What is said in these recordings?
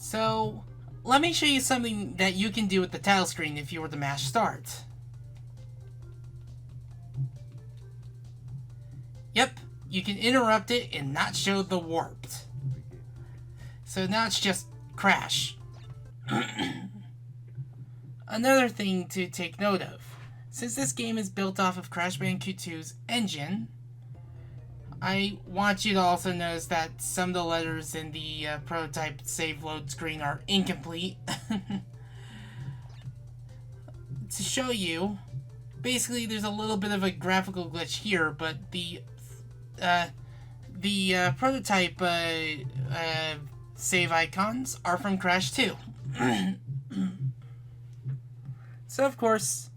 So, let me show you something that you can do with the title screen if you were to mash start. Yep, you can interrupt it and not show the warped. So now it's just crash. Another thing to take note of. Since this game is built off of Crash Bandicoot 2's engine, I want you to also notice that some of the letters in the prototype save load screen are incomplete. To show you, basically there's a little bit of a graphical glitch here, but the prototype save icons are from Crash 2. So of course,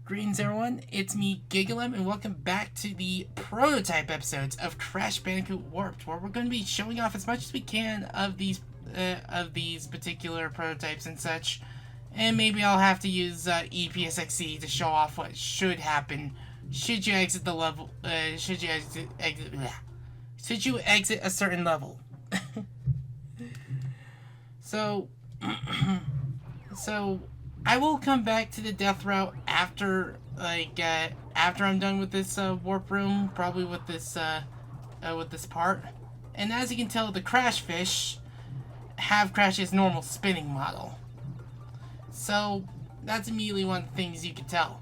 greetings everyone, it's me, Gigalem, and welcome back to the prototype episodes of Crash Bandicoot Warped, where we're going to be showing off as much as we can of these particular prototypes and such. And maybe I'll have to use EPSXE to show off what should happen should you exit the level. Should you exit a certain level. So I will come back to the death route after I'm done with this warp room, probably with this part. And as you can tell, the crash fish have Crash's normal spinning model. So that's immediately one of the things you can tell.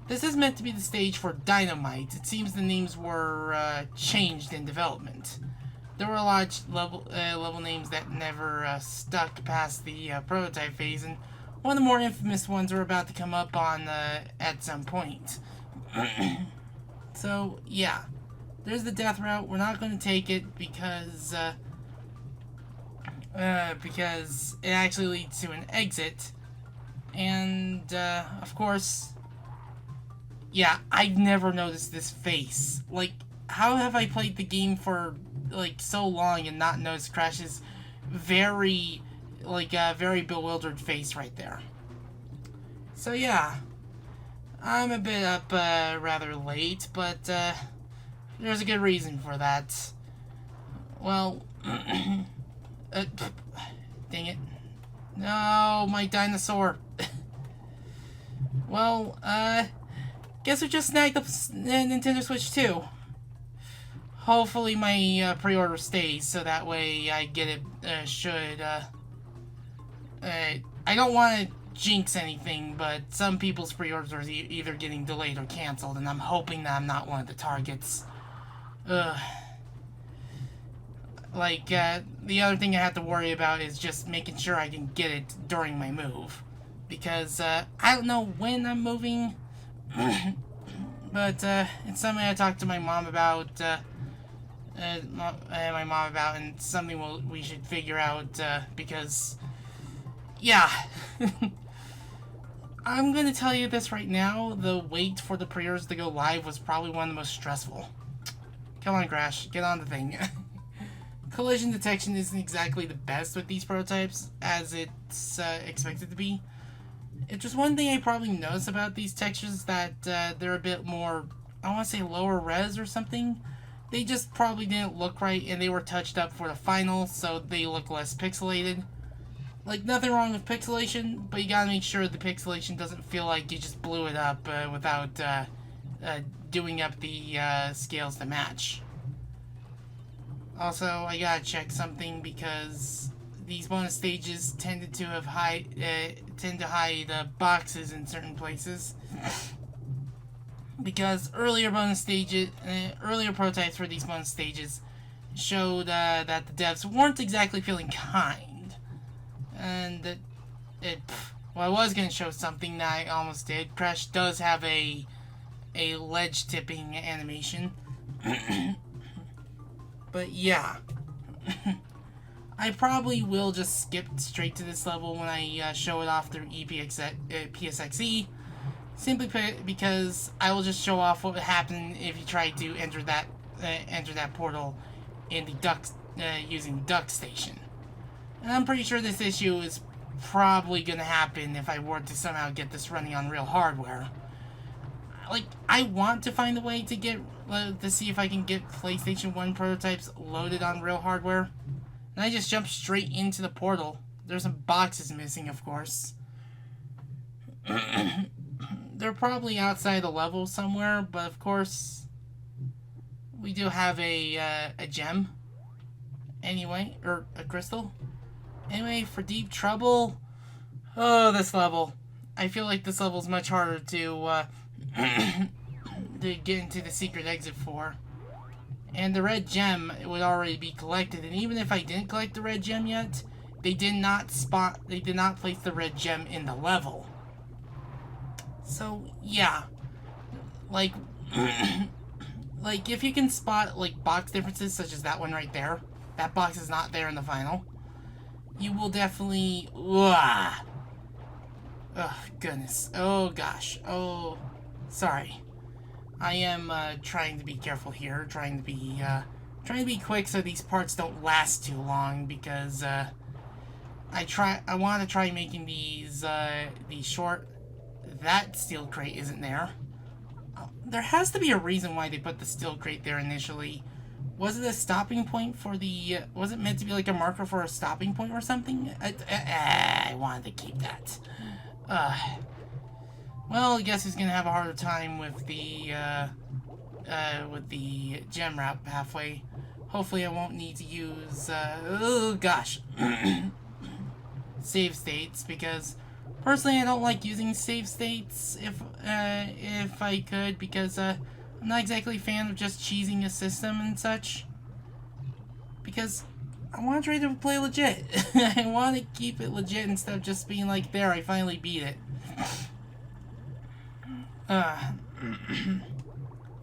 This is meant to be the stage for Dynamite. It seems the names were changed in development. There were a lot of level names that never stuck past the prototype phase, and one of the more infamous ones are about to come up on at some point. So yeah, there's the death route. We're not going to take it because it actually leads to an exit, and of course, yeah, I've never noticed this face. Like, how have I played the game for like so long and not noticed Crash's very bewildered face right there? So yeah, I'm a bit up rather late, but there's a good reason for that. Well, dang it. No, my dinosaur. Well, guess we just snagged up Nintendo Switch 2. Hopefully my pre-order stays, so that way I get it, I don't want to jinx anything, but some people's pre-orders are either getting delayed or canceled, and I'm hoping that I'm not one of the targets. The other thing I have to worry about is just making sure I can get it during my move. Because, I don't know when I'm moving, but, it's something I talked to my mom about, and something we should figure out, because, yeah. I'm gonna tell you this right now, the wait for the pre-orders to go live was probably one of the most stressful. Come on, Crash, get on the thing. Collision detection isn't exactly the best with these prototypes, as it's expected to be. It's just one thing I probably noticed about these textures, that they're a bit more, I want to say lower res or something. They just probably didn't look right, and they were touched up for the final, so they look less pixelated. Like, nothing wrong with pixelation, but you gotta make sure the pixelation doesn't feel like you just blew it up without doing up the scales to match. Also, I gotta check something because these bonus stages tend to hide boxes in certain places. Because earlier prototypes for these bonus stages showed that the devs weren't exactly feeling kind. And well, I was going to show something that I almost did. Crash does have a ledge tipping animation. But yeah. I probably will just skip straight to this level when I show it off through PSXE. Simply because I will just show off what would happen if you try to enter that portal in the using Duck Station. And I'm pretty sure this issue is probably gonna happen if I were to somehow get this running on real hardware. Like, I want to find a way to see if I can get PlayStation 1 prototypes loaded on real hardware. And I just jumped straight into the portal. There's some boxes missing, of course. They're probably outside the level somewhere, but of course, we do have a gem. Anyway, or a crystal. Anyway, for deep trouble. Oh, this level. I feel like this level is much harder to to get into the secret exit for. And the red gem would already be collected, and even if I didn't collect the red gem yet, they did not place the red gem in the level. So yeah, like like if you can spot like box differences such as that one right there, that box is not there in the final, you will definitely oh goodness, oh gosh, oh sorry. I am trying to be careful here, trying to be quick so these parts don't last too long, because I want to try making these short. That steel crate isn't there. There has to be a reason why they put the steel crate there initially. Was it a stopping point for the? Was it meant to be like a marker for a stopping point or something? I wanted to keep that. Well, I guess he's gonna have a harder time with the gem route halfway. Hopefully, I won't need to use oh gosh, save states, because personally I don't like using save states if I could, because I'm not exactly a fan of just cheesing a system and such. Because I want to try to play legit. I want to keep it legit instead of just being like, there, I finally beat it.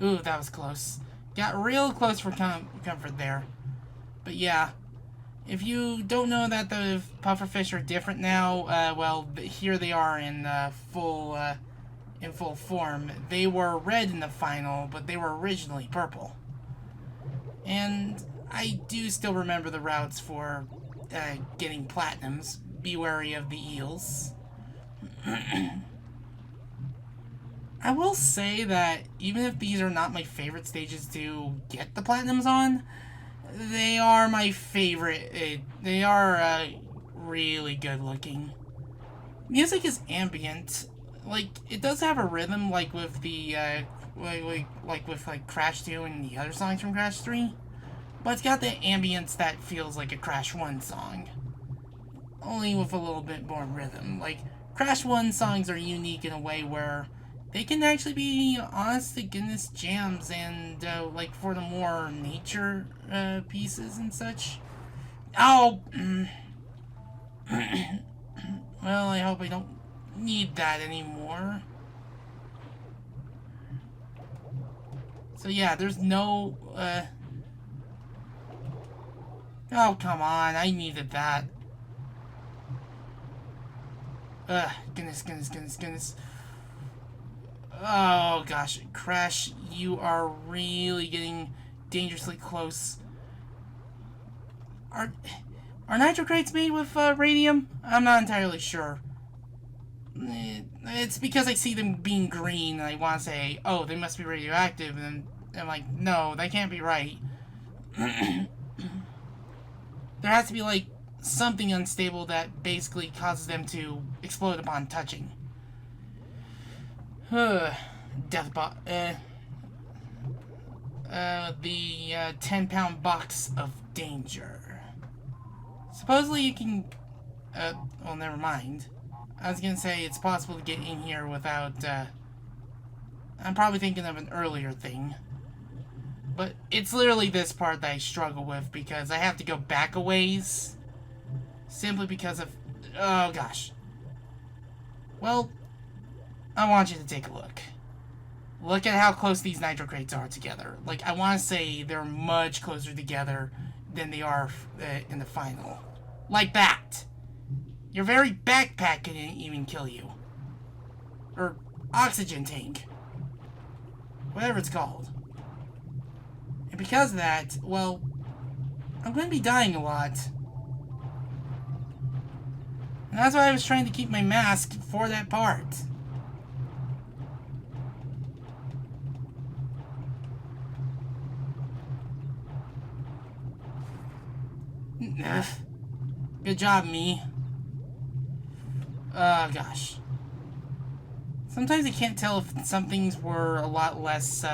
Ooh, that was close. Got real close for comfort there. But yeah, if you don't know that the pufferfish are different now, well, here they are in full form. They were red in the final, but they were originally purple. And I do still remember the routes for getting platinums. Be wary of the eels. I will say that even if these are not my favorite stages to get the platinums on, they are my favorite. They are really good looking. Music is ambient. Like, it does have a rhythm, like with the like with Crash 2 and the other songs from Crash 3. But it's got the ambience that feels like a Crash 1 song. Only with a little bit more rhythm. Like, Crash 1 songs are unique in a way where they can actually be honest to goodness jams, and like for the more nature pieces and such. Oh! Well, I hope I don't need that anymore. So yeah, there's no oh, come on, I needed that. Goodness. Oh gosh, Crash, you are really getting dangerously close. Are nitro crates made with radium? I'm not entirely sure. It's because I see them being green and I want to say, oh, they must be radioactive, and I'm like, no, that can't be right. There has to be like something unstable that basically causes them to explode upon touching. Deathbot. The 10-pound box of danger. Supposedly you can. Well, never mind. I was gonna say it's possible to get in here without. I'm probably thinking of an earlier thing. But it's literally this part that I struggle with, because I have to go back a ways. Simply because of. Oh gosh. Well, I want you to take a look. Look at how close these nitro crates are together. Like, I want to say they're much closer together than they are in the final. Like that. Your very backpack can even kill you. Or oxygen tank. Whatever it's called. And because of that, well, I'm going to be dying a lot. And that's why I was trying to keep my mask for that part. Good job, me. Oh, gosh. Sometimes I can't tell if some things were a lot less,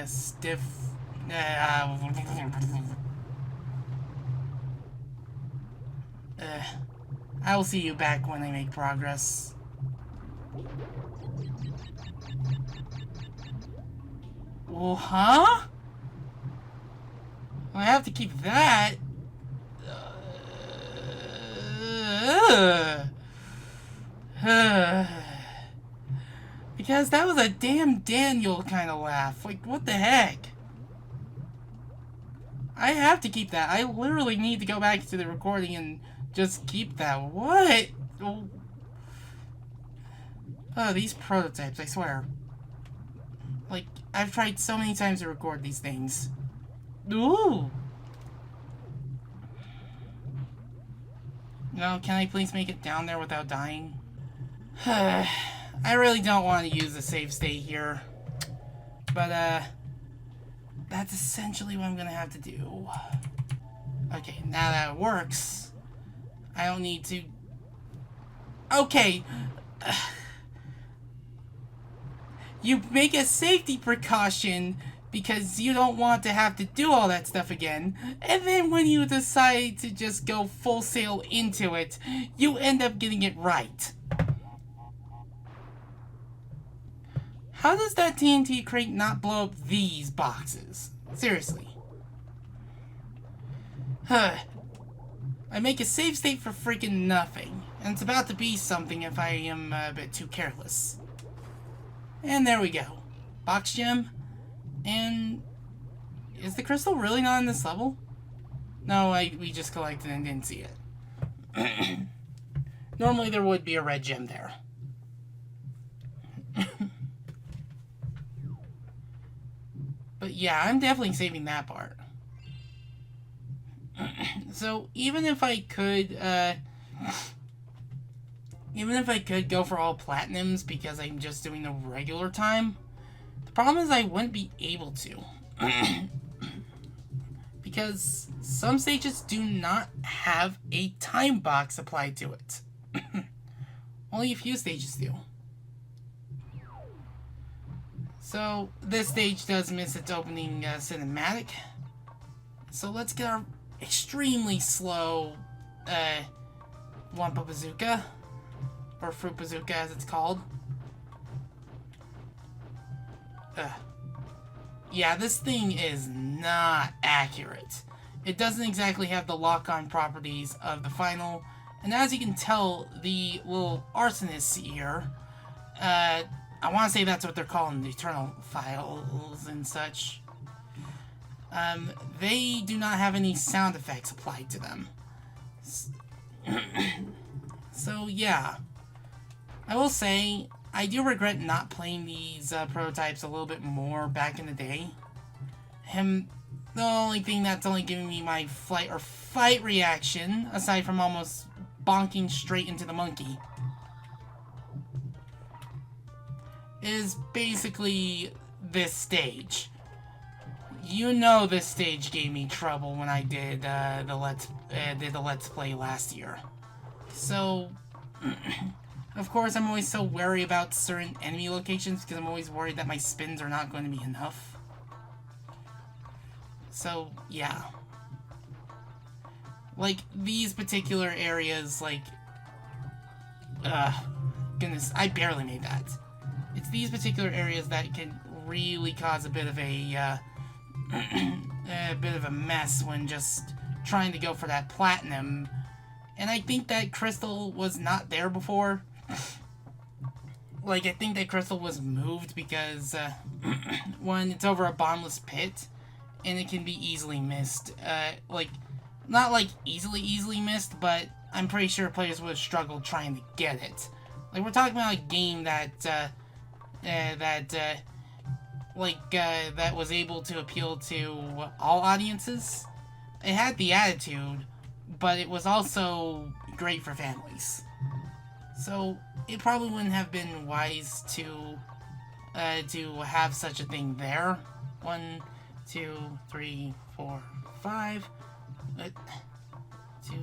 stiff. I will see you back when I make progress. Well, huh? I have to keep that. Because that was a damn Daniel kind of laugh. Like, what the heck? I have to keep that. I literally need to go back to the recording and just keep that. What? Oh, these prototypes, I swear. Like, I've tried so many times to record these things. Ooh! No, can I please make it down there without dying? I really don't want to use the save state here. But, that's essentially what I'm gonna have to do. Okay, now that it works, I don't need to... Okay! You make a safety precaution because you don't want to have to do all that stuff again, and then when you decide to just go full sail into it, you end up getting it right. How does that TNT crate not blow up these boxes? Seriously. I make a save state for freaking nothing, and it's about to be something if I am a bit too careless. And there we go. Box gem. And is the crystal really not on this level? No, we just collected and didn't see it. Normally there would be a red gem there. But yeah, I'm definitely saving that part. So even if I could go for all platinums because I'm just doing the regular time, the problem is I wouldn't be able to. Because some stages do not have a time box applied to it. Only a few stages do. So this stage does miss its opening cinematic. So let's get our extremely slow Wumpa Bazooka. Or Fruit Bazooka as it's called. Yeah, this thing is not accurate. It doesn't exactly have the lock-on properties of the final. And as you can tell, the little arsonists here, I want to say that's what they're calling the Eternal Files and such. They do not have any sound effects applied to them. So, yeah. I will say, I do regret not playing these prototypes a little bit more back in the day. The only thing that's only giving me my flight or fight reaction, aside from almost bonking straight into the monkey, is basically this stage. You know this stage gave me trouble when I did the Let's Play last year. So, of course, I'm always so wary about certain enemy locations because I'm always worried that my spins are not going to be enough. So, yeah. Like, these particular areas, like... goodness, I barely made that. It's these particular areas that can really cause a bit of a mess when just trying to go for that platinum. And I think that crystal was not there before. Like, I think that crystal was moved because, when it's over a bottomless pit, and it can be easily missed. Like, not like easily missed, but I'm pretty sure players would have struggled trying to get it. Like, we're talking about a game that was able to appeal to all audiences. It had the attitude, but it was also great for families. So, it probably wouldn't have been wise to have such a thing there when 2, 3, 4, 5. 2,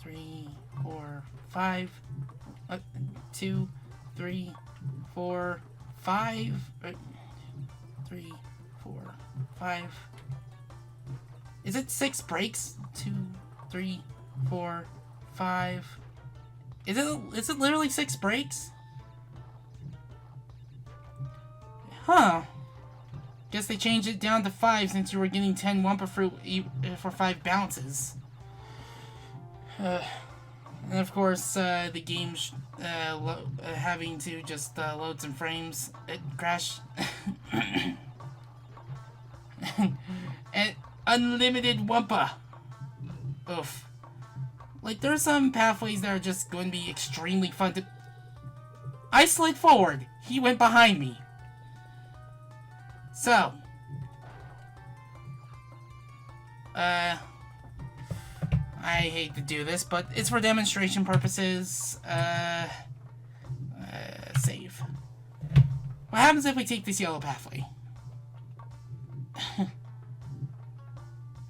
3, 4, 5. 2, 3, 4, 5. 3, 4, 5. Is it 6 breaks? 2, 3, 4, 5. Is it literally 6 breaks? Huh. Guess they changed it down to 5 since you were getting 10 Wumpa Fruit for 5 bounces. And of course, the game's having to just load some frames. Crash. And unlimited Wumpa. Oof. Like, there's some pathways that are just going to be extremely fun to... I slid forward. He went behind me. So. I hate to do this, but it's for demonstration purposes. Save. What happens if we take this yellow pathway?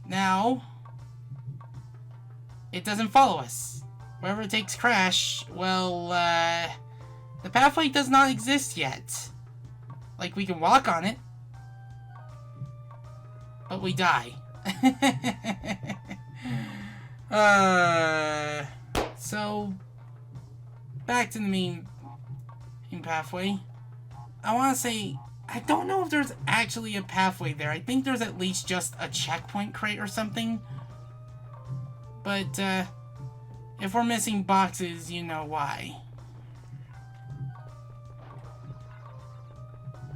Now, it doesn't follow us. Wherever it takes Crash, well, the pathway does not exist yet. Like, we can walk on it, but we die. So, back to the main pathway. I want to say, I don't know if there's actually a pathway there. I think there's at least just a checkpoint crate or something. But, if we're missing boxes, you know why.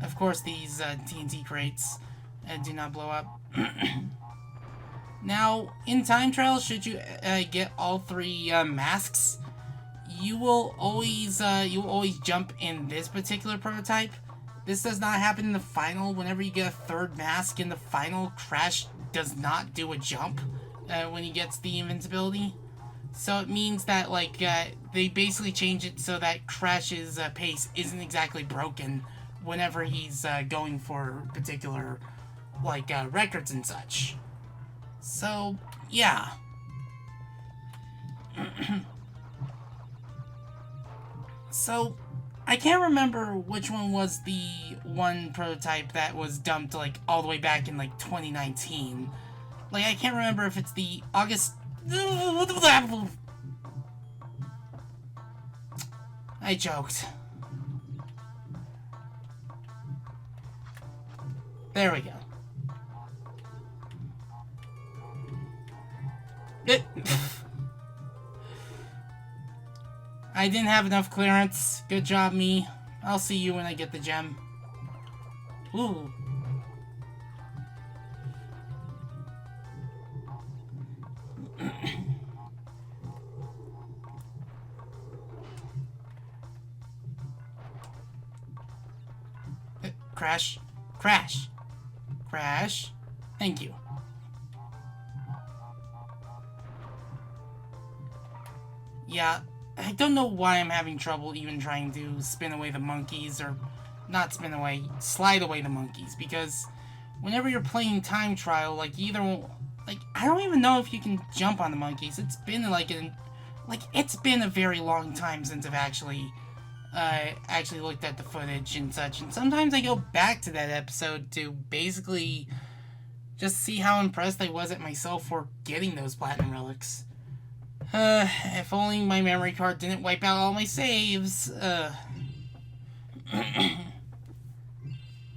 Of course, these TNT crates do not blow up. Now, in time trials, should you get all 3 masks, you will always jump in this particular prototype. This does not happen in the final. Whenever you get a 3rd mask in the final, Crash does not do a jump when he gets the invincibility. So it means that, like, they basically change it so that Crash's pace isn't exactly broken whenever he's going for particular, like, records and such. So, yeah. So, I can't remember which one was the one prototype that was dumped, like, all the way back in, like, 2019. Like, I can't remember if it's the August... I joked. There we go. I didn't have enough clearance. Good job, me. I'll see you when I get the gem. Ooh. Crash. Crash. Crash. Thank you. Yeah, I don't know why I'm having trouble even trying to spin away the monkeys, or not spin away, slide away the monkeys, because whenever you're playing time trial, like, I don't even know if you can jump on the monkeys. It's been it's been a very long time since I've actually looked at the footage and such, and sometimes I go back to that episode to basically just see how impressed I was at myself for getting those platinum relics. If only my memory card didn't wipe out all my saves.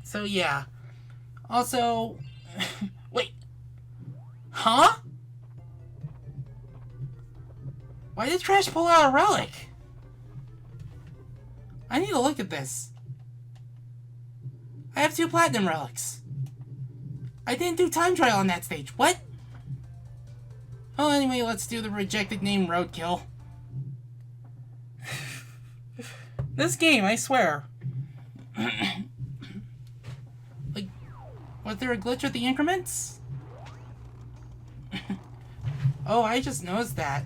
So yeah. Also, wait. Huh? Why did Crash pull out a relic? I need to look at this. I have 2 platinum relics. I didn't do time trial on that stage. What? Well, anyway, let's do the rejected name Roadkill. This game, I swear. Like, was there a glitch with the increments? Oh, I just noticed that.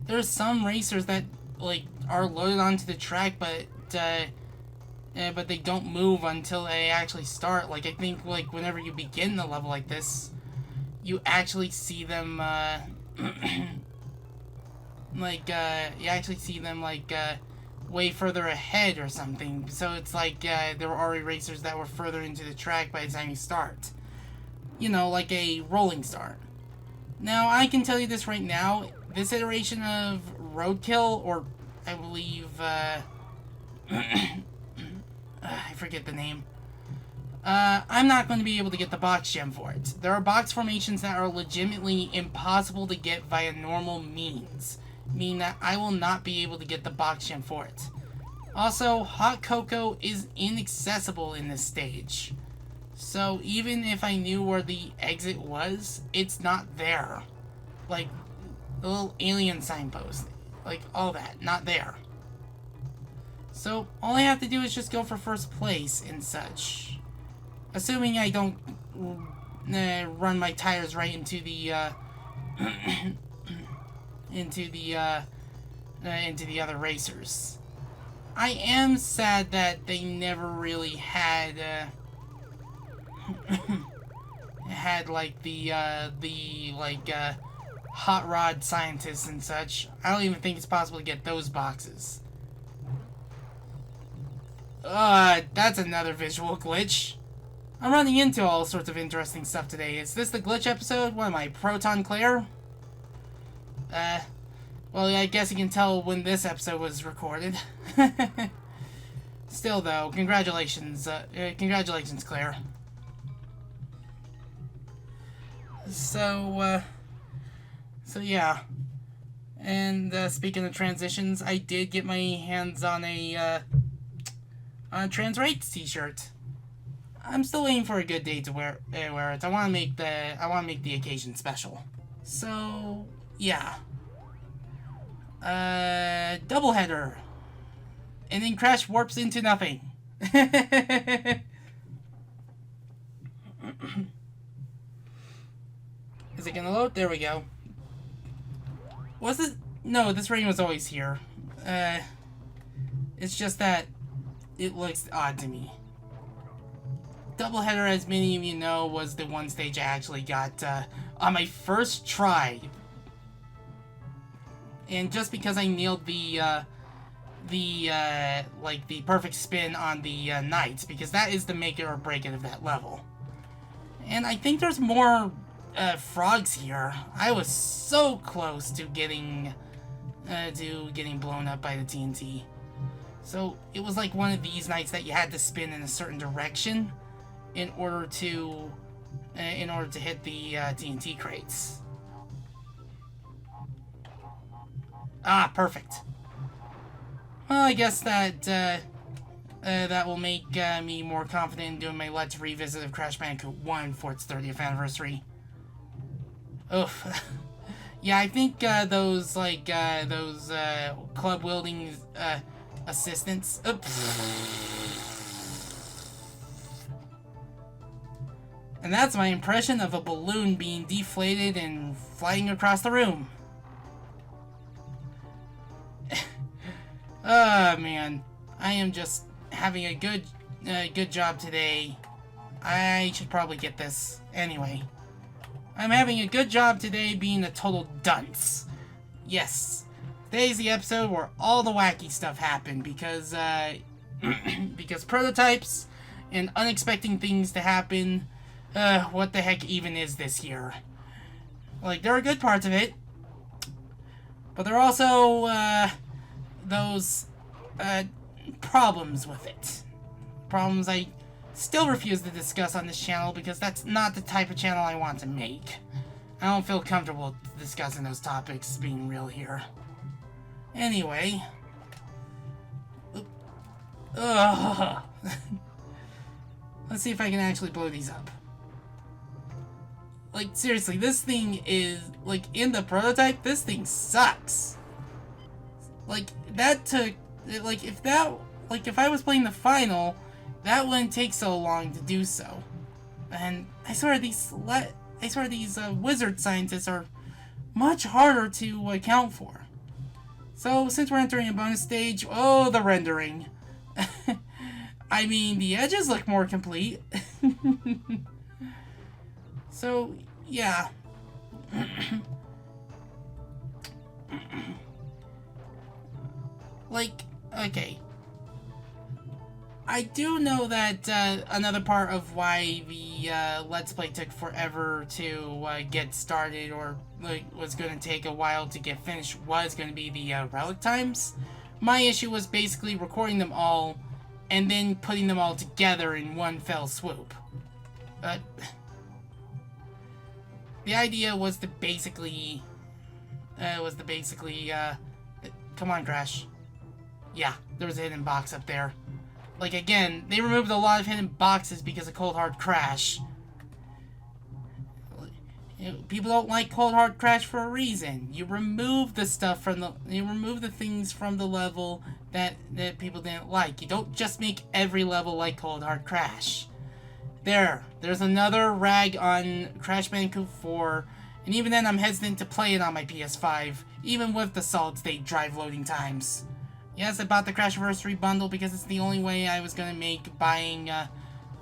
There's some racers that, like, are loaded onto the track, but, but they don't move until they actually start. Like, I think, like, whenever you begin the level like this, you actually see them, way further ahead or something. So it's like, there were already racers that were further into the track by the time you start. You know, like a rolling start. Now, I can tell you this right now, this iteration of Roadkill, or I believe, I forget the name. I'm not going to be able to get the box gem for it. There are box formations that are legitimately impossible to get via normal means, meaning that I will not be able to get the box gem for it. Also, hot cocoa is inaccessible in this stage. So even if I knew where the exit was, it's not there. Like, the little alien signpost, like all that, not there. So all I have to do is just go for first place and such. Assuming I don't run my tires right into the into the other racers. I am sad that they never really had had like the hot rod scientists and such. I don't even think it's possible to get those boxes. That's another visual glitch. I'm running into all sorts of interesting stuff today. Is this the glitch episode? What am I, Proton Claire? Well, I guess you can tell when this episode was recorded. Still, though, congratulations. Congratulations, Claire. So yeah. And, speaking of transitions, I did get my hands on a Trans Rights t-shirt. I'm still waiting for a good day to wear it. I want to make the occasion special. So, yeah. Doubleheader. And then Crash warps into nothing. Is it gonna load? There we go. Was it? No, this rain was always here. It's just that it looks odd to me. Doubleheader, as many of you know, was the one stage I actually got on my first try. And just because I nailed the perfect spin on the knights, because that is the make it or break it of that level. And I think there's more frogs here. I was so close to getting blown up by the TNT. So it was like one of these nights that you had to spin in a certain direction in order to hit the TNT crates. Ah, perfect. Well, I guess that that will make me more confident in doing my Let's Revisit of Crash Bandicoot 1 for its 30th anniversary. Oof. Yeah, I think those club wielding assistants. And that's my impression of a balloon being deflated and flying across the room. Oh man, I am just having a good job today. I should probably get this anyway. I'm having a good job today being a total dunce. Yes, today's the episode where all the wacky stuff happened because because prototypes and unexpected things to happen. What the heck even is this here? Like, there are good parts of it, but there are also those problems with it. Problems I still refuse to discuss on this channel because that's not the type of channel I want to make. I don't feel comfortable discussing those topics being real here. Anyway. Ugh. Let's see if I can actually blow these up. Like, seriously, this thing is, like, in the prototype, this thing sucks. Like, that took, like, if I was playing the final, that wouldn't take so long to do so. And I swear these wizard scientists are much harder to account for. So, since we're entering a bonus stage, oh, the rendering. I mean, the edges look more complete. So, yeah. Like, okay. I do know that another part of why the Let's Play took forever to get started, or like was going to take a while to get finished, was going to be the relic times. My issue was basically recording them all and then putting them all together in one fell swoop. The idea was to basically... come on, Crash. Yeah, there was a hidden box up there. Like, again, they removed a lot of hidden boxes because of Cold Hard Crash. People don't like Cold Hard Crash for a reason. You remove the stuff from the... You remove the things from the level that people didn't like. You don't just make every level like Cold Hard Crash. There's another rag on Crash Bandicoot 4, and even then I'm hesitant to play it on my PS5, even with the solid-state drive loading times. Yes, I bought the Crashiversary bundle because it's the only way I was going to make buying,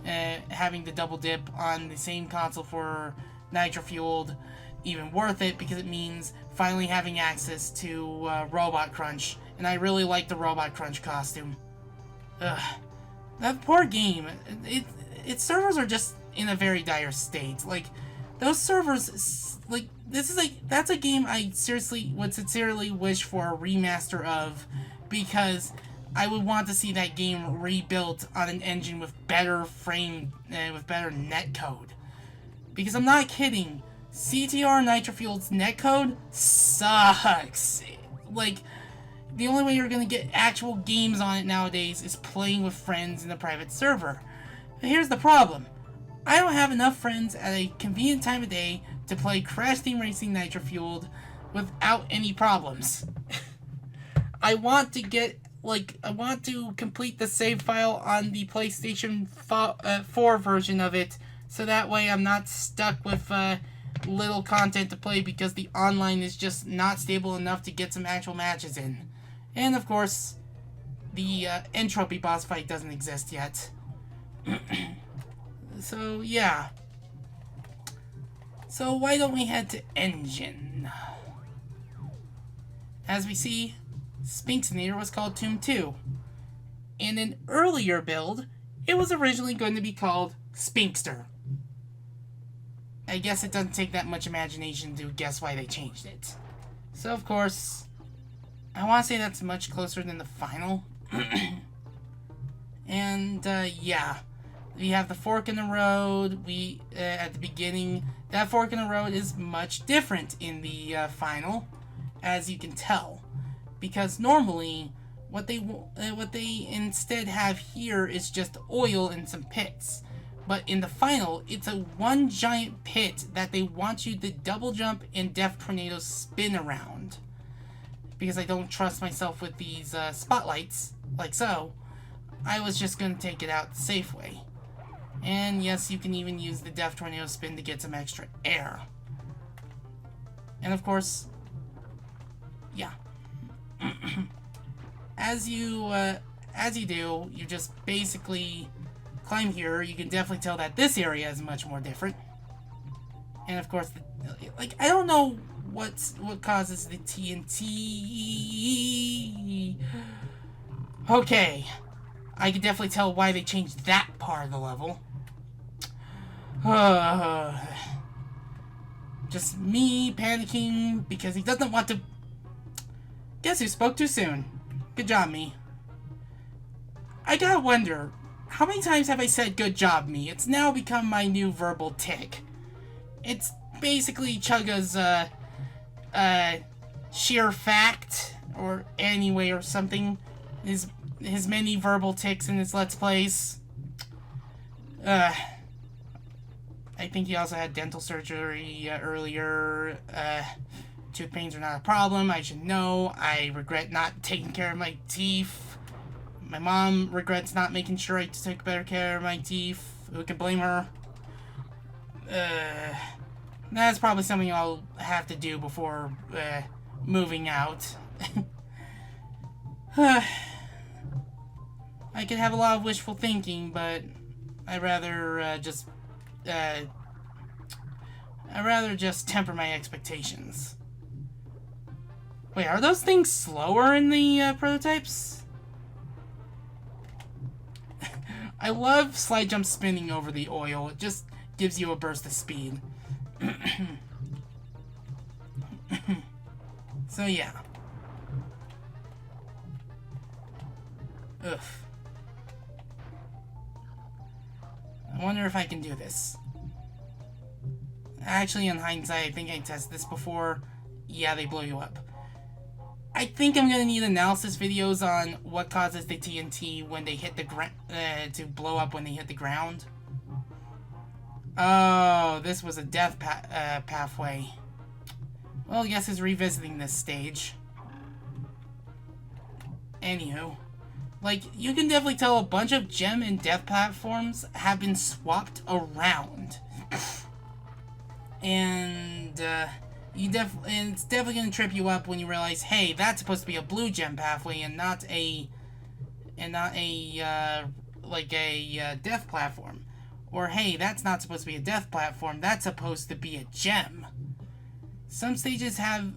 having the double dip on the same console for Nitro Fueled even worth it, because it means finally having access to Robot Crunch, and I really like the Robot Crunch costume. Ugh. That poor game, its servers are just in a very dire state. Like, those servers, like, that's a game I seriously would sincerely wish for a remaster of, because I would want to see that game rebuilt on an engine with better with better netcode. Because I'm not kidding, CTR Nitro Fueled's netcode sucks. Like, the only way you're gonna get actual games on it nowadays is playing with friends in a private server. But here's the problem. I don't have enough friends at a convenient time of day to play Crash Team Racing Nitro Fueled without any problems. I want to complete the save file on the PlayStation 4 version of it, so that way I'm not stuck with little content to play because the online is just not stable enough to get some actual matches in. And of course, the Entropy boss fight doesn't exist yet. So, yeah. So why don't we head to Engine? As we see, Sphinxinator was called Tomb 2. In an earlier build, it was originally going to be called Sphinxter. I guess it doesn't take that much imagination to guess why they changed it. So, of course, I want to say that's much closer than the final. And, yeah. We have the fork in the road. At the beginning, that fork in the road is much different in the final, as you can tell. Because normally, what they instead have here is just oil and some pits. But in the final, it's a one giant pit that they want you to double jump and Death Tornado spin around. Because I don't trust myself with these spotlights, like so, I was just going to take it out the safe way. And yes, you can even use the Death Tornado spin to get some extra air. And of course, yeah. As you do, you just basically climb here. You can definitely tell that this area is much more different. And of course, I don't know what causes the TNT. Okay, I can definitely tell why they changed that part of the level. Just me panicking because he doesn't want to... Guess who spoke too soon? Good job, me. I gotta wonder, how many times have I said good job, me? It's now become my new verbal tick. It's basically Chugga's, sheer fact, or anyway, or something. His many verbal ticks in his Let's Plays. I think he also had dental surgery earlier. Tooth pains are not a problem. I should know. I regret not taking care of my teeth. My mom regrets not making sure I took better care of my teeth. Who can blame her? That's probably something I'll have to do before moving out. I I could have a lot of wishful thinking, but I'd rather just temper my expectations. Wait, are those things slower in the prototypes? I love slide jump spinning over the oil. It just gives you a burst of speed. So yeah. Ugh. I wonder if I can do this. Actually, in hindsight, I think I tested this before. Yeah, they blow you up. I think I'm gonna need analysis videos on what causes the TNT when they hit the ground, to blow up when they hit the ground. Oh, this was a death pathway. Well, I guess it's revisiting this stage. Anywho. Like, you can definitely tell a bunch of gem and death platforms have been swapped around. And, it's definitely gonna trip you up when you realize, hey, that's supposed to be a blue gem pathway and not a death platform. Or, hey, that's not supposed to be a death platform, that's supposed to be a gem. Some stages have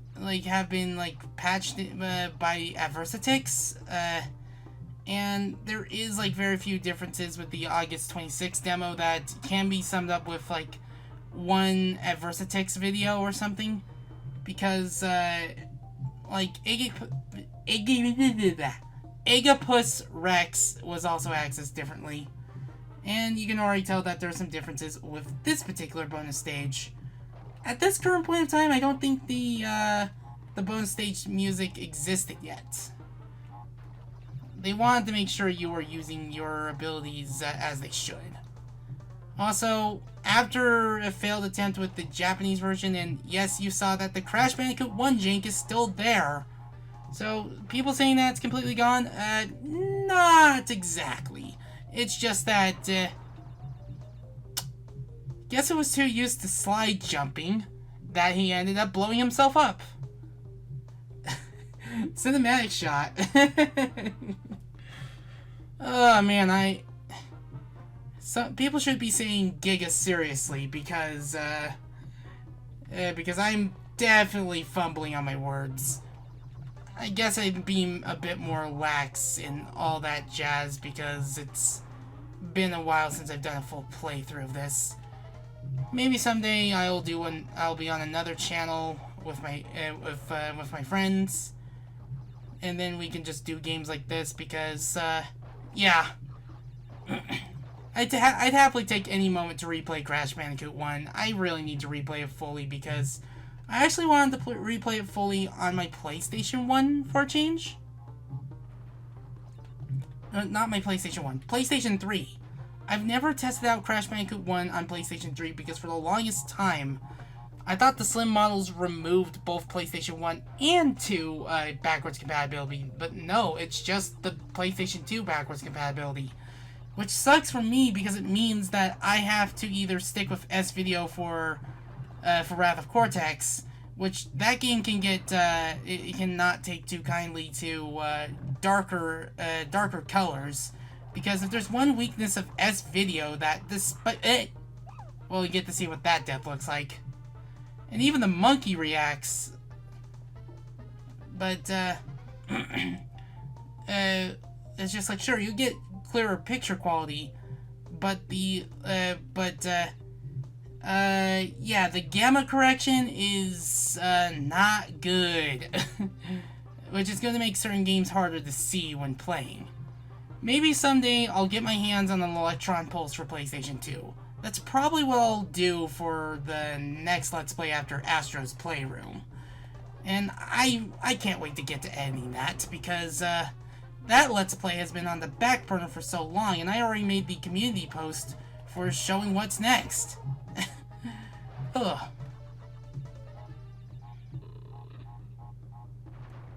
been, patched by Adversitix, and there is, very few differences with the August 26th demo that can be summed up with, one Adversitix video or something. Because, Agapus Rex was also accessed differently. And you can already tell that there are some differences with this particular bonus stage. At this current point in time, I don't think the bonus stage music existed yet. They wanted to make sure you were using your abilities as they should. Also, after a failed attempt with the Japanese version, and yes, you saw that the Crash Bandicoot 1 jank is still there. So, people saying that it's completely gone? Not exactly. It's just that, guess it was too used to slide jumping that he ended up blowing himself up. Cinematic shot. Oh man, some people should be saying Giga seriously because I'm definitely fumbling on my words. I guess I'm being a bit more lax in all that jazz because it's been a while since I've done a full playthrough of this. Maybe someday I'll be on another channel with my friends, and then we can just do games like this because yeah. I'd happily take any moment to replay Crash Bandicoot 1. I really need to replay it fully because I actually wanted to replay it fully on my PlayStation 1 for a change. Not my PlayStation 1. PlayStation 3. I've never tested out Crash Bandicoot 1 on PlayStation 3 because for the longest time, I thought the Slim models removed both PlayStation 1 and 2 backwards compatibility, but no, it's just the PlayStation 2 backwards compatibility. Which sucks for me because it means that I have to either stick with S-Video for Wrath of Cortex, which that game can get, it cannot take too kindly to darker colors. Because if there's one weakness of S-Video that well, you get to see what that depth looks like. And even the monkey reacts. But, it's just sure, you get clearer picture quality, but yeah, the gamma correction is, not good. Which is going to make certain games harder to see when playing. Maybe someday I'll get my hands on an Electron Pulse for PlayStation 2. That's probably what I'll do for the next Let's Play after Astro's Playroom. And I can't wait to get to editing that, because that Let's Play has been on the back burner for so long, and I already made the community post for showing what's next. Ugh.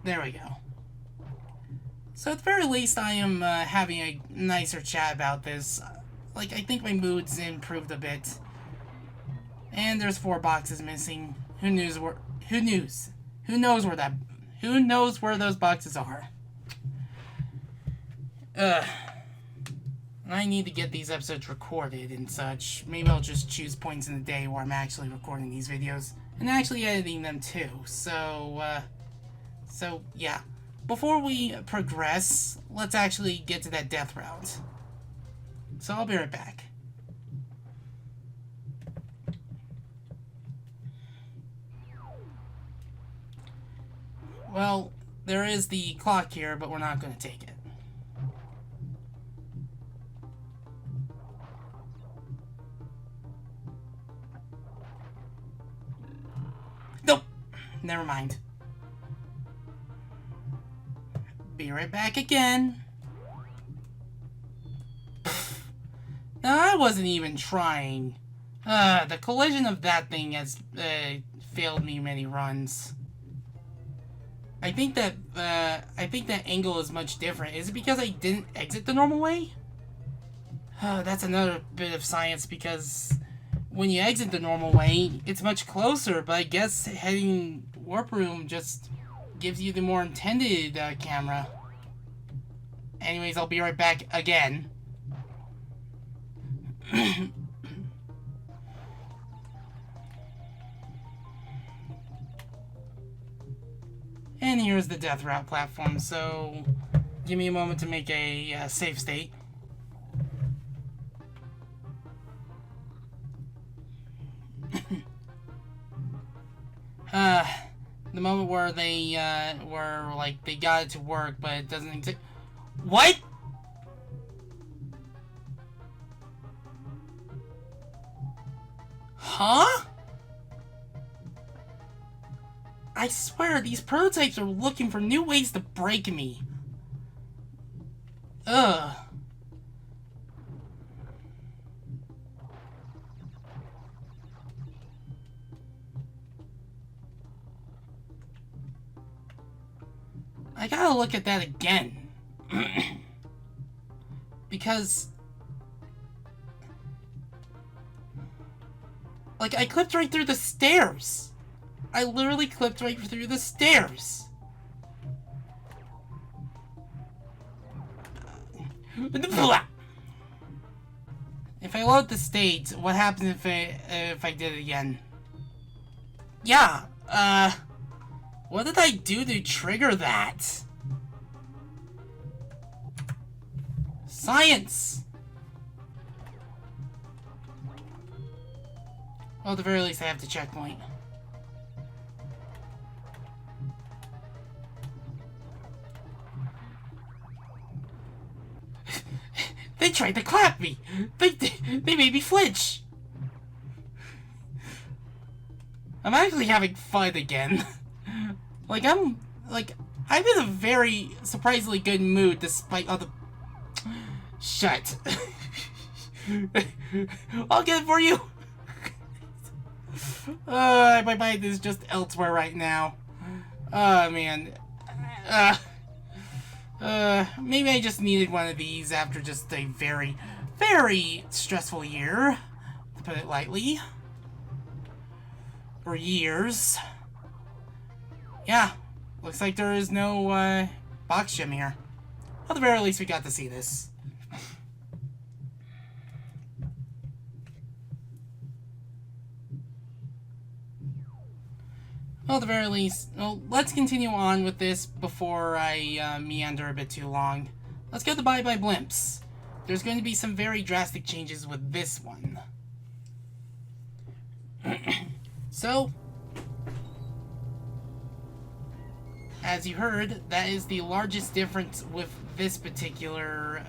There we go. So at the very least, I am having a nicer chat about this. I think my mood's improved a bit. And there's 4 boxes missing. Who knows where those boxes are? And I need to get these episodes recorded and such. Maybe I'll just choose points in the day where I'm actually recording these videos. And actually editing them too. So yeah. Before we progress, let's actually get to that death route. So I'll be right back. Well, there is the clock here, but we're not going to take it. Nope. Never mind. Be right back again. Now, I wasn't even trying. The collision of that thing has failed me many runs. I think that angle is much different. Is it because I didn't exit the normal way? That's another bit of science, because when you exit the normal way, it's much closer, but I guess heading warp room just gives you the more intended camera. Anyways, I'll be right back again. And here's the death route platform, so give me a moment to make a save state. The moment where they were like they got it to work, but it doesn't exist. What? Huh? I swear, these prototypes are looking for new ways to break me. Ugh. I gotta look at that again. Because... like, I clipped right through the stairs. I literally clipped right through the stairs. If I load the state, what happens if I did it again? Yeah, what did I do to trigger that? Science! Well, at the very least, I have the checkpoint. They tried to clap me! They made me flinch! I'm actually having fun again. I'm in a very surprisingly good mood despite all the... Shut. I'll get it for you! My mind is just elsewhere right now. Oh, man. Maybe I just needed one of these after just a very, very stressful year, to put it lightly. Or years. Yeah, looks like there is no, box gem here. At the very least, we got to see this. Well, at the very least, well, let's continue on with this before I meander a bit too long. Let's go to Bye Bye Blimps. There's going to be some very drastic changes with this one. So, as you heard, that is the largest difference with this particular,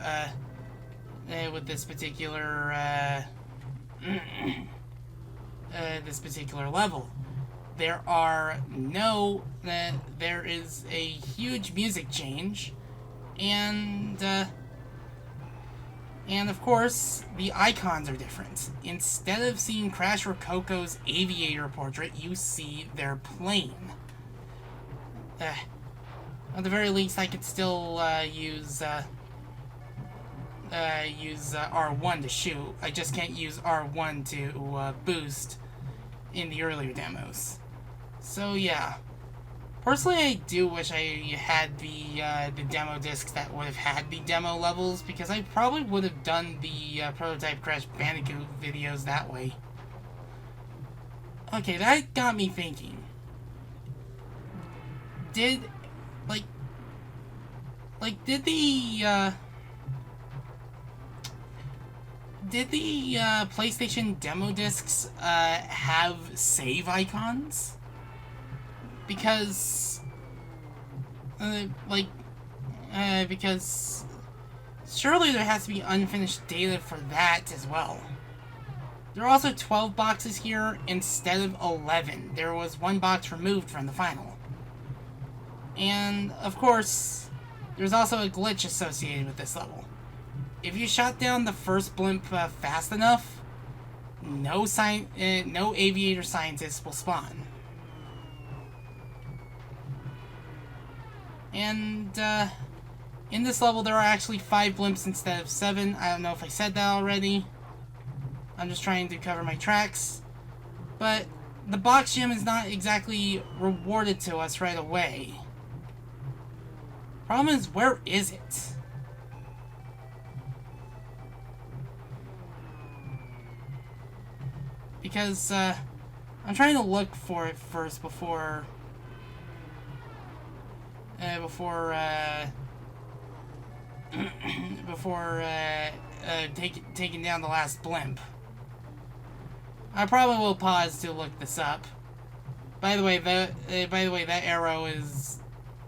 this particular level. There is a huge music change, and of course, the icons are different. Instead of seeing Crash Rococo's aviator portrait, you see their plane. At the very least, I could still use R1 to shoot. I just can't use R1 to boost in the earlier demos. So yeah. Personally, I do wish I had the demo discs that would have had the demo levels, because I probably would have done the Prototype Crash Bandicoot videos that way. Okay, that got me thinking. Did the PlayStation demo discs have save icons? Because because surely there has to be unfinished data for that as well. There are also 12 boxes here instead of 11. There was one box removed from the final. And, of course, there's also a glitch associated with this level. If you shot down the first blimp fast enough, no aviator scientists will spawn. And, in this level there are actually 5 blimps instead of 7. I don't know if I said that already. I'm just trying to cover my tracks. But the box gem is not exactly rewarded to us right away. Problem is, where is it? Because, I'm trying to look for it first before taking down the last blimp. I probably will pause to look this up. By the way, that arrow is...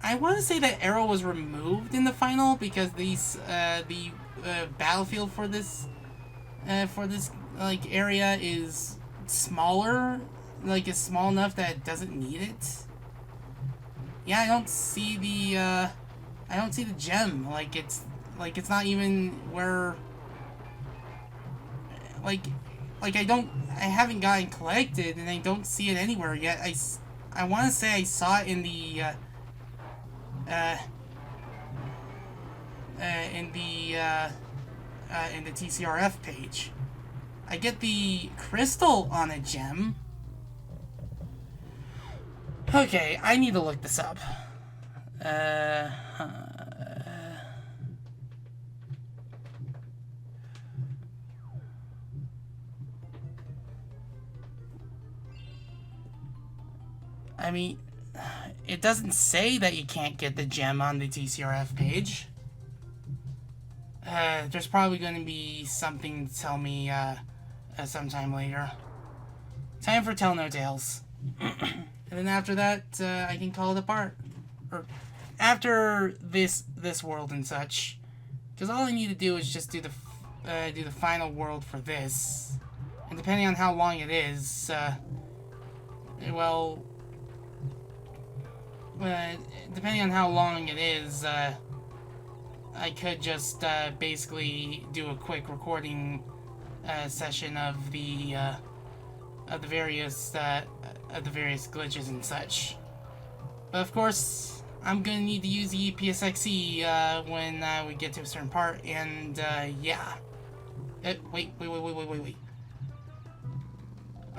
I want to say that arrow was removed in the final because the battlefield for this like area is smaller, like it's small enough that it doesn't need it. Yeah, I don't see the gem. Like it's not even where. I haven't gotten collected, and I don't see it anywhere yet. I want to say I saw it in the TCRF page. I get the crystal on a gem. Okay, I need to look this up. I mean, it doesn't say that you can't get the gem on the TCRF page. There's probably going to be something to tell me sometime later. Time for Tell No Tales. And then after that, I can call it apart. Or after this world and such, because all I need to do is just do the final world for this, and depending on how long it is, depending on how long it is, I could just basically do a quick recording session of the various glitches and such. But of course, I'm gonna need to use the EPSXE when we get to a certain part, and yeah. Wait.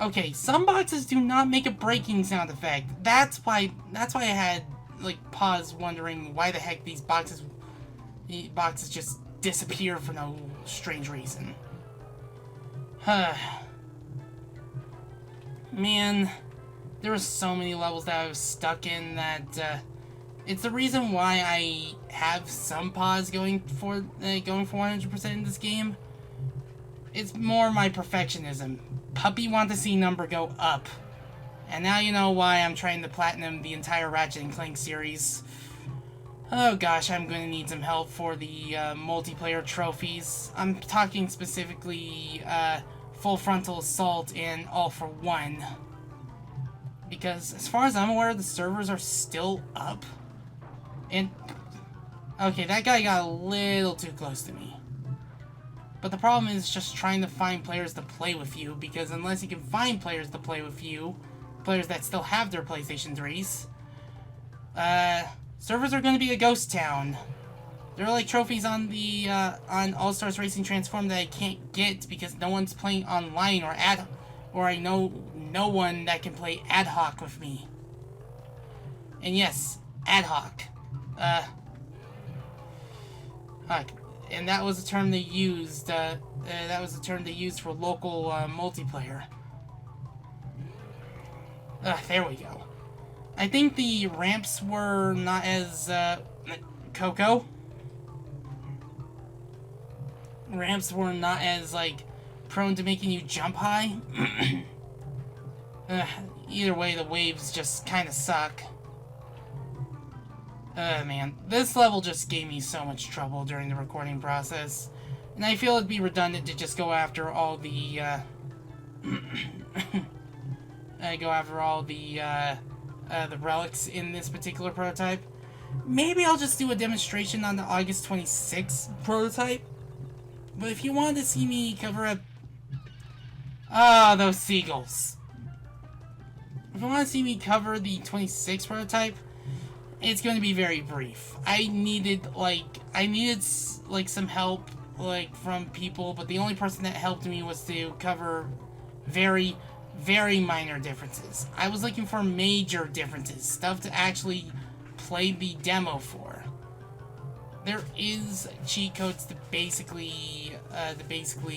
Okay, some boxes do not make a breaking sound effect. That's why I had pause wondering why the heck these boxes just disappear for no strange reason. Man, there were so many levels that I was stuck in that it's the reason why I have some pause going for 100% in this game. It's more my perfectionism. Puppy want to see number go up. And now you know why I'm trying to platinum the entire Ratchet & Clank series. Oh gosh, I'm going to need some help for the multiplayer trophies. I'm talking specifically Full Frontal Assault and All for One. Because as far as I'm aware, the servers are still up. And okay, that guy got a little too close to me. But the problem is just trying to find players to play with you, because unless you can find players to play with you, players that still have their PlayStation 3s, servers are going to be a ghost town. There are trophies on the on All Stars Racing Transform that I can't get because no one's playing online or I know no one that can play ad hoc with me. And yes, ad hoc. And that was a term they used. That was a term they used for local multiplayer. There we go. I think the ramps were not as Coco. Ramps were not as like prone to making you jump high. Either way, the waves just kind of suck. Man, this level just gave me so much trouble during the recording process, and I feel it'd be redundant to just go after all the, the relics in this particular prototype. Maybe I'll just do a demonstration on the August 26th prototype, but if you want to see me cover up... Ah, those seagulls. If you want to see me cover the 26th prototype, it's going to be very brief. I needed some help, from people, but the only person that helped me was to cover very, very minor differences. I was looking for major differences, stuff to actually play the demo for. There is cheat codes to basically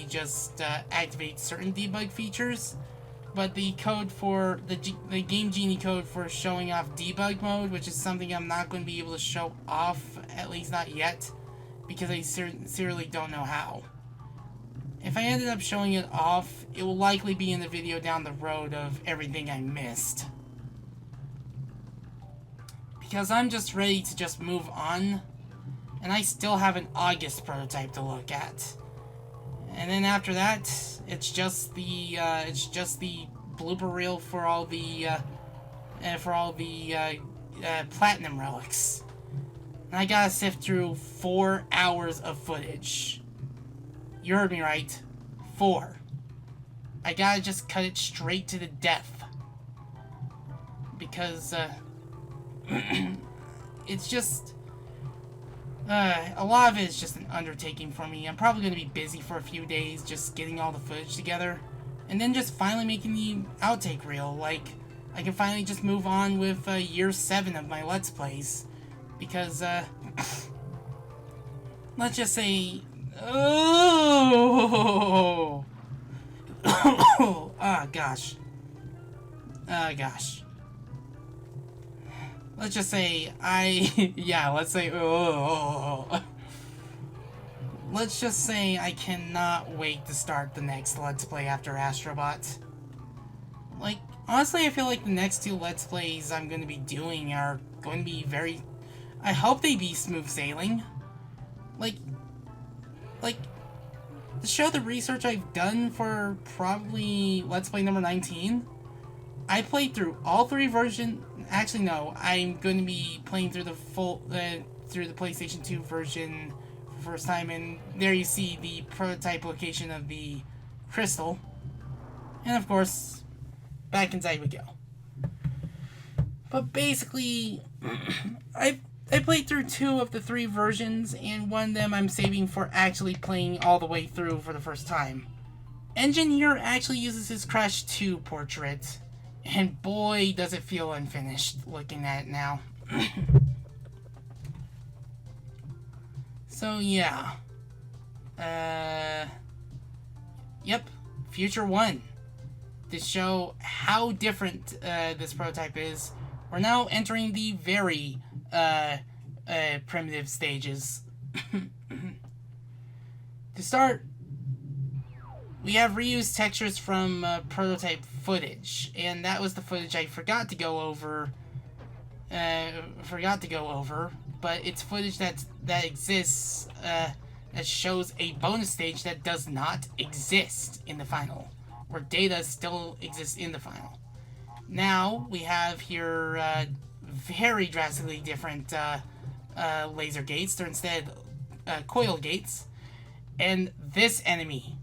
just activate certain debug features. But the code for the Game Genie code for showing off debug mode, which is something I'm not going to be able to show off, at least not yet, because I sincerely don't know how. If I ended up showing it off, it will likely be in the video down the road of everything I missed. Because I'm just ready to just move on, and I still have an August prototype to look at. And then after that, it's just the blooper reel for all the platinum relics. And I gotta sift through 4 hours of footage. You heard me right, 4. I gotta just cut it straight to the death because it's just. A lot of it is just an undertaking for me. I'm probably going to be busy for a few days just getting all the footage together. And then just finally making the outtake reel. Like, I can finally just move on with year 7 of my Let's Plays. Because, let's just say... Oh! Ah, gosh. Gosh. Let's just say let's just say I cannot wait to start the next Let's Play after Astrobot. Like, honestly, I feel like the next 2 Let's Plays I'm going to be doing are going to be very... I hope they be smooth sailing. Like, to show the research I've done for probably Let's Play number 19, I played through all 3 versions. Actually, no. I'm going to be playing through the through the PlayStation 2 version for the first time, and there you see the prototype location of the crystal. And of course, back inside we go. But basically, I played through 2 of the 3 versions, and one of them I'm saving for actually playing all the way through for the first time. Engine here actually uses his Crash 2 portrait. And boy, does it feel unfinished looking at it now. So, yeah. Yep. Future 1. To show how different this prototype is, we're now entering the very primitive stages. To start, we have reused textures from prototype footage, and that was the footage I forgot to go over. But it's footage that exists, that shows a bonus stage that does not exist in the final, where data still exists in the final. Now we have here very drastically different laser gates. They're instead coil gates, and this enemy.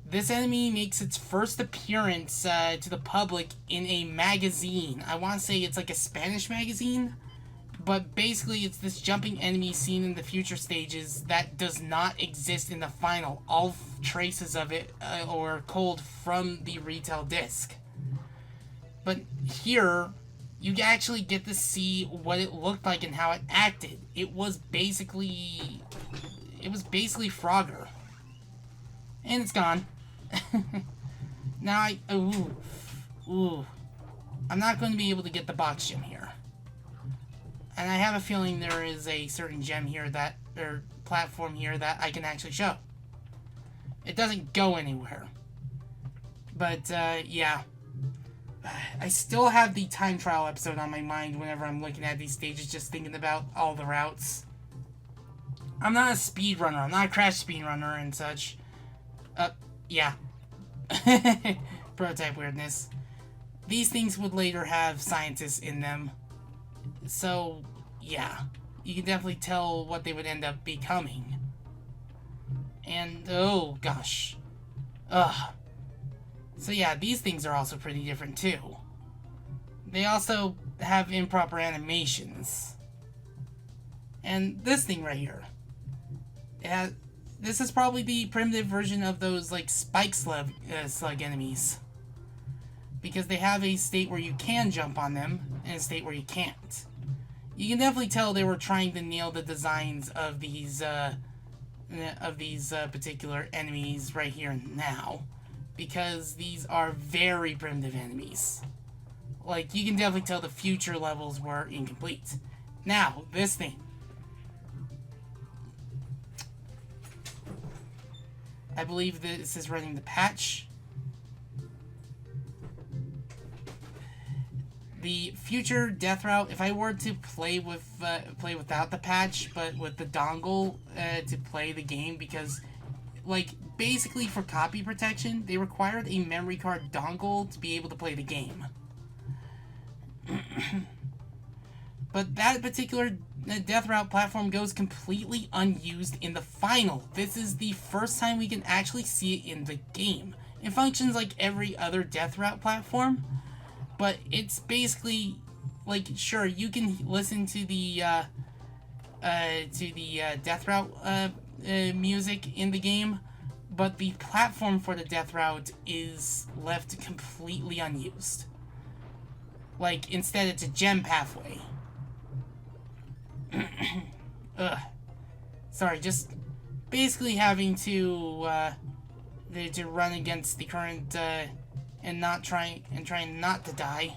This enemy makes its first appearance to the public in a magazine. I want to say it's like a Spanish magazine, but basically it's this jumping enemy seen in the future stages that does not exist in the final. All traces of it are culled from the retail disc. But here, you actually get to see what it looked like and how it acted. It was basically Frogger. And it's gone. Now I'm not going to be able to get the box gem here. And I have a feeling there is a certain gem here or platform here that I can actually show. It doesn't go anywhere. But, yeah. I still have the time trial episode on my mind whenever I'm looking at these stages, just thinking about all the routes. I'm not a speedrunner. I'm not a crash speedrunner and such. Yeah. Prototype weirdness. These things would later have scientists in them. So, yeah. You can definitely tell what they would end up becoming. And, oh, gosh. Ugh. So yeah, these things are also pretty different too. They also have improper animations. And this thing right here. This is probably the primitive version of those like spike slug enemies. Because they have a state where you can jump on them and a state where you can't. You can definitely tell they were trying to nail the designs of these particular enemies right here and now. Because these are very primitive enemies. Like, you can definitely tell the future levels were incomplete. Now, this thing. I believe this is running the patch. The future death route, if I were to play without the patch, but with the dongle to play the game, because, like, basically for copy protection, they required a memory card dongle to be able to play the game. But that particular death route platform goes completely unused in the final. This is the first time we can actually see it in the game. It functions like every other death route platform, but it's basically like, sure, you can listen to the death route music in the game, but the platform for the death route is left completely unused. Like, instead it's a gem pathway. Ugh. Sorry, just basically having to run against the current and trying not to die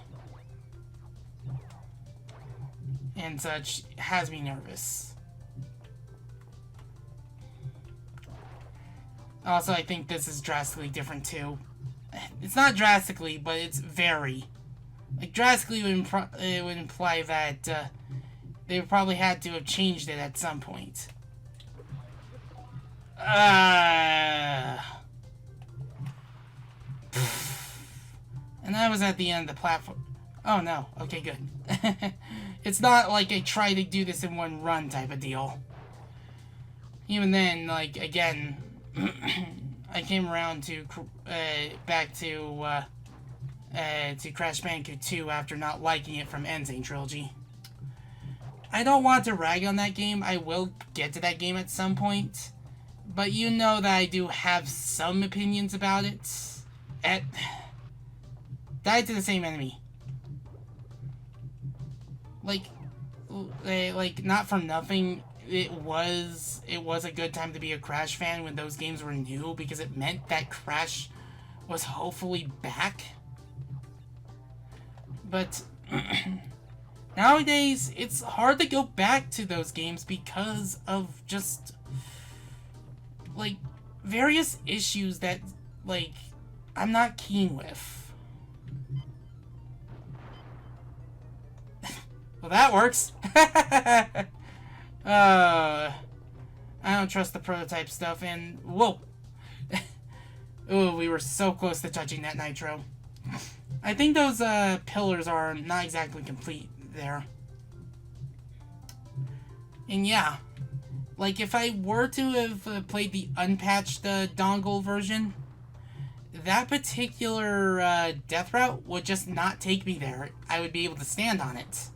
and such has me nervous. Also, I think this is drastically different too. It's not drastically, but it's very. Like, drastically would imply that they probably had to have changed it at some point. And that was at the end of the platform. Oh no, okay, good. It's not like I try to do this in one run type of deal. Even then, like, again, I came around to back to Crash Bandicoot 2 after not liking it from Insane Trilogy. I don't want to rag on that game. I will get to that game at some point. But you know that I do have some opinions about it. Died to the same enemy. Like, not for nothing, it was a good time to be a Crash fan when those games were new, because it meant that Crash was hopefully back. But nowadays, it's hard to go back to those games because of just, like, various issues that, like, I'm not keen with. Well, that works. I don't trust the prototype stuff, and whoa. Ooh, we were so close to touching that nitro. I think those pillars are not exactly complete there. And yeah, like, if I were to have played the unpatched dongle version, that particular death route would just not take me there. I would be able to stand on it.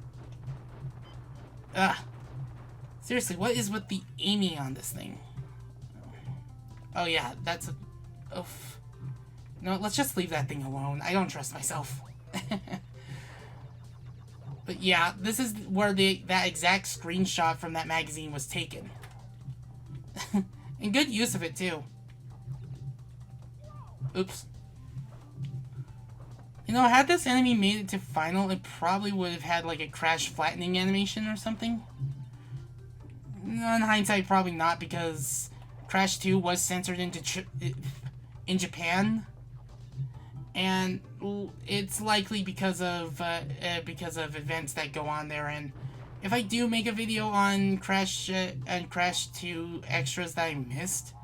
Ugh. Seriously, what is with the aiming on this thing? Oh yeah, that's a... Oof. No, let's just leave that thing alone. I don't trust myself. But yeah, this is where that exact screenshot from that magazine was taken. And good use of it, too. Oops. You know, had this enemy made it to final, it probably would have had, like, a crash flattening animation or something. No, in hindsight, probably not, because Crash 2 was censored in Japan. And it's likely because of events that go on there. And if I do make a video on Crash 2 extras that I missed,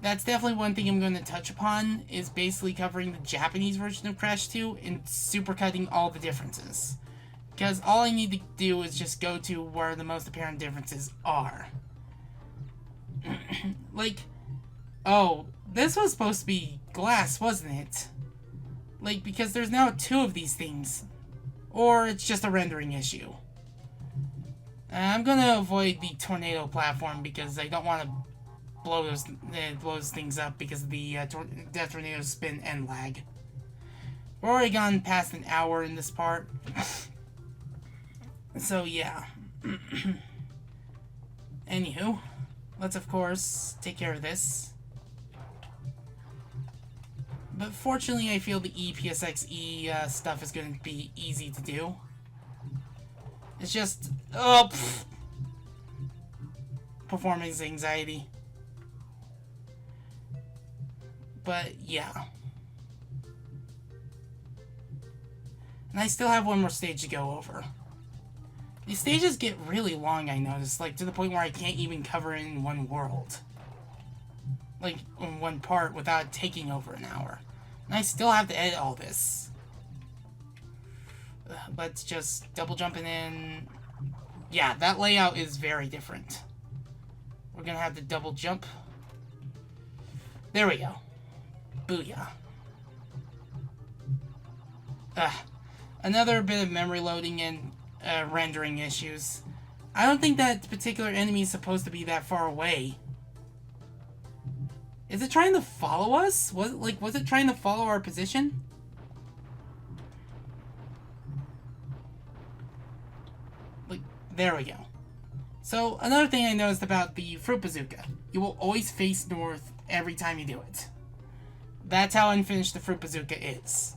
that's definitely one thing I'm going to touch upon, is basically covering the Japanese version of Crash 2 and supercutting all the differences. Because all I need to do is just go to where the most apparent differences are. Like, oh, this was supposed to be glass, wasn't it? Like, because there's now 2 of these things. Or it's just a rendering issue. I'm gonna avoid the tornado platform because I don't want to blow those things up because of the death tornado spin and lag. We're already gone past an hour in this part. So, yeah. Anywho, let's, of course, take care of this. But fortunately, I feel the EPSXE stuff is going to be easy to do. It's just... oh, performance anxiety. But, yeah. And I still have one more stage to go over. These stages get really long, I noticed, like, to the point where I can't even cover it in one world. Like, in one part without taking over an hour. And I still have to edit all this. Let's just double jumping in. Yeah, that layout is very different. We're gonna have to double jump. There we go. Booyah. Another bit of memory loading and rendering issues. I don't think that particular enemy is supposed to be that far away. Is it trying to follow us? Was it trying to follow our position? Like, there we go. So, another thing I noticed about the Fruit Bazooka. You will always face north every time you do it. That's how unfinished the Fruit Bazooka is.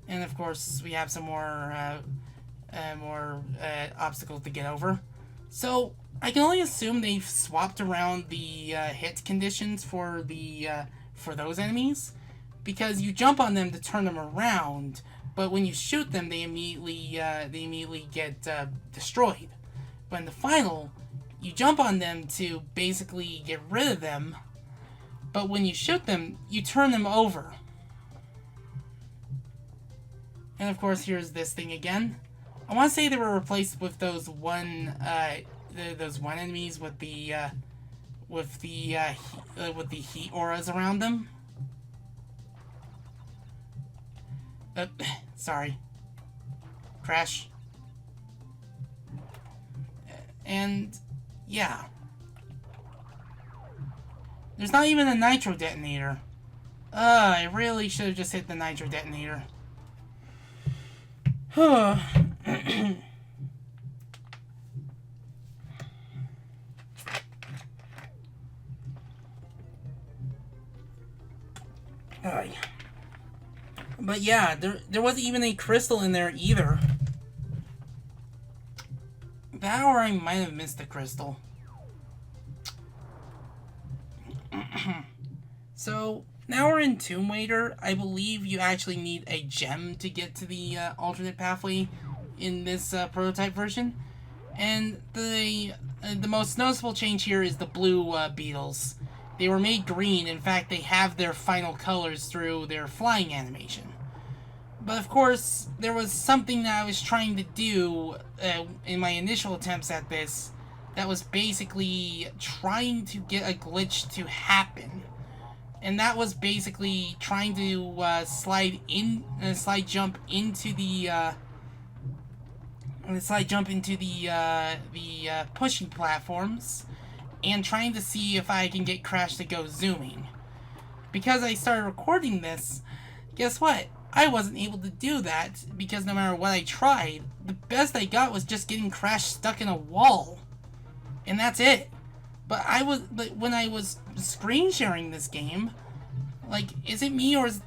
And of course, we have some more obstacles to get over. So, I can only assume they've swapped around the hit conditions for those enemies, because you jump on them to turn them around, but when you shoot them, they immediately get destroyed. But in the final, you jump on them to basically get rid of them, but when you shoot them, you turn them over. And of course, here's this thing again. I want to say they were replaced with those one enemies with the heat auras around them. Sorry. Crash. And yeah, there's not even a nitro detonator. I really should have just hit the nitro detonator. But yeah, there wasn't even a crystal in there either. That, or I might have missed the crystal. So, now we're in Tomb Raider. I believe you actually need a gem to get to the alternate pathway in this prototype version. And the most noticeable change here is the blue beetles. They were made green. In fact, they have their final colors through their flying animation. But of course, there was something that I was trying to do in my initial attempts at this that was basically trying to get a glitch to happen. And that was basically trying to slide jump into the pushing platforms, and trying to see if I can get Crash to go zooming. Because I started recording this, guess what? I wasn't able to do that because no matter what I tried, the best I got was just getting Crash stuck in a wall. And that's it. But when I was screen sharing this game, like, is it me or is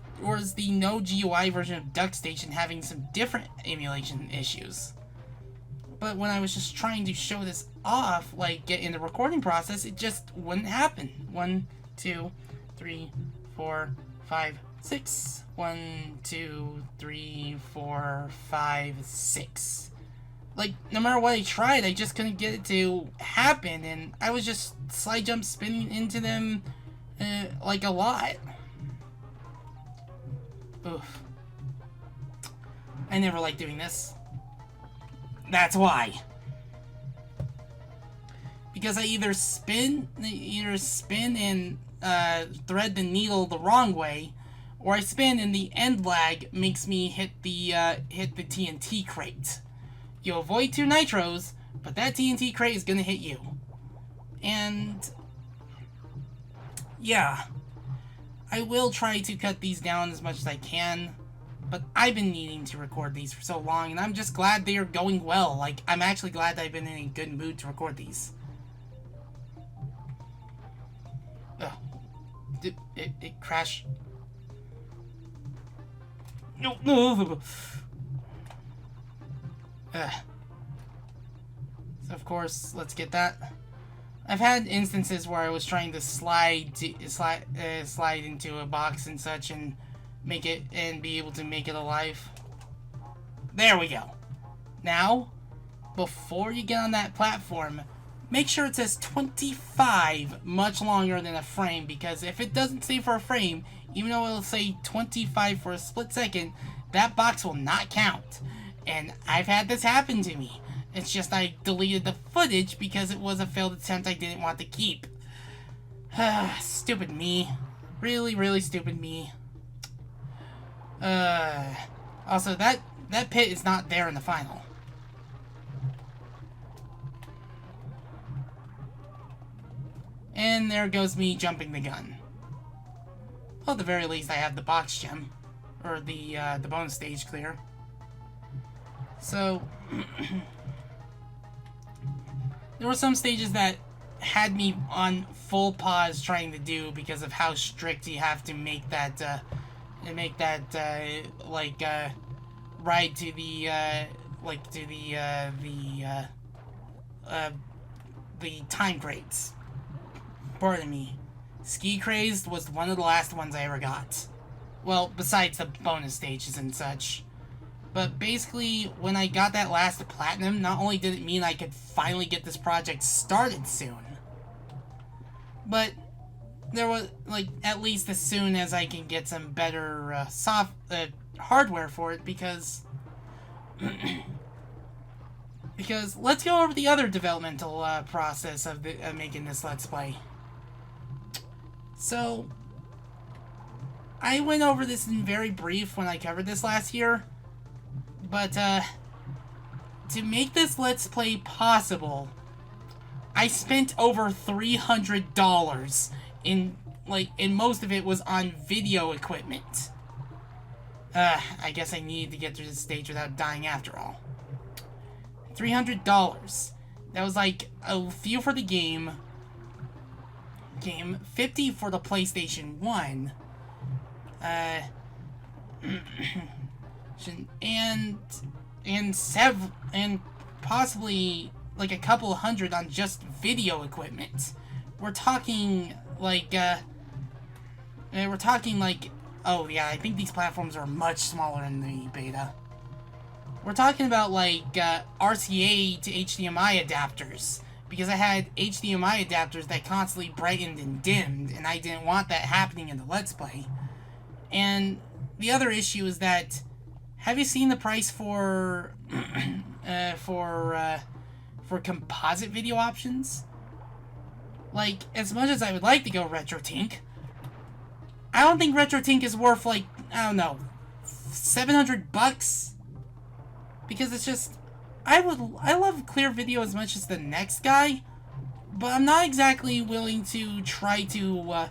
the no GUI version of DuckStation having some different emulation issues? But when I was just trying to show this off, like, get in the recording process, it just wouldn't happen. 1, 2, 3, 4, 5, 6. 1, 2, 3, 4, 5, 6. Like, no matter what I tried, I just couldn't get it to happen, and I was just slide jump spinning into them, like, a lot. Oof. I never liked doing this. That's why. Because I either spin and thread the needle the wrong way, or I spin and the end lag makes me hit the TNT crate. You avoid 2 nitros, but that TNT crate is gonna hit you. And yeah, I will try to cut these down as much as I can. But I've been needing to record these for so long, and I'm just glad they are going well. Like, I'm actually glad that I've been in a good mood to record these. Ugh. Did it crash? No. Ugh. So of course, let's get that. I've had instances where I was trying to slide into a box and such, and make it and be able to make it alive. There we go. Now, before you get on that platform, make sure it says 25 much longer than a frame, because if it doesn't say for a frame, even though it'll say 25 for a split second, that box will not count. And I've had this happen to me. It's just I deleted the footage because it was a failed attempt I didn't want to keep. Stupid me. Really, really stupid me. Also, that pit is not there in the final. And there goes me jumping the gun. Well, at the very least, I have the box gem. Or the bonus stage clear. So, there were some stages that had me on full pause trying to do because of how strict you have to make that, ride to the time crates. Pardon me. Ski Crazed was one of the last ones I ever got. Well, besides the bonus stages and such. But basically, when I got that last platinum, not only did it mean I could finally get this project started soon, but there was, like, at least as soon as I can get some better hardware for it, because let's go over the other developmental process of making this Let's Play. So, I went over this in very brief when I covered this last year, but to make this Let's Play possible, I spent over $300 and most of it was on video equipment. I guess I needed to get through this stage without dying after all. $300. That was like a few for the game, $50 for the PlayStation 1, and possibly like a couple hundred on just video equipment. We're talking like, oh yeah, I think these platforms are much smaller in the beta. We're talking about like RCA to HDMI adapters, because I had HDMI adapters that constantly brightened and dimmed, and I didn't want that happening in the Let's Play. And the other issue is that, have you seen the price for for composite video options? Like, as much as I would like to go RetroTink, I don't think RetroTink is worth, like, I don't know, $700, because it's just, I love clear video as much as the next guy, but I'm not exactly willing to try to